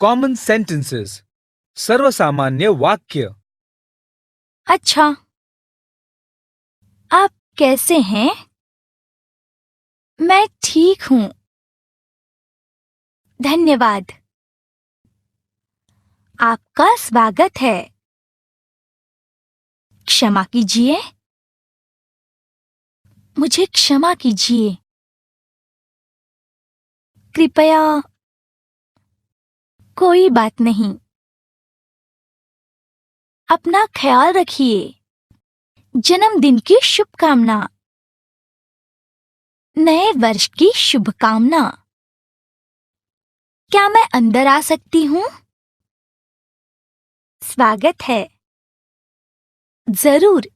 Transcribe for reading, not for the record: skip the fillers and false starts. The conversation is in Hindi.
कॉमन सेंटेंसेस, सर्वसामान्य वाक्य। अच्छा, आप कैसे हैं? मैं ठीक हूँ, धन्यवाद। आपका स्वागत है। क्षमा कीजिए, मुझे क्षमा कीजिए। कृपया, कोई बात नहीं। अपना ख्याल रखिए। जन्मदिन की शुभकामना। नए वर्ष की शुभकामना। क्या मैं अंदर आ सकती हूँ? स्वागत है। जरूर,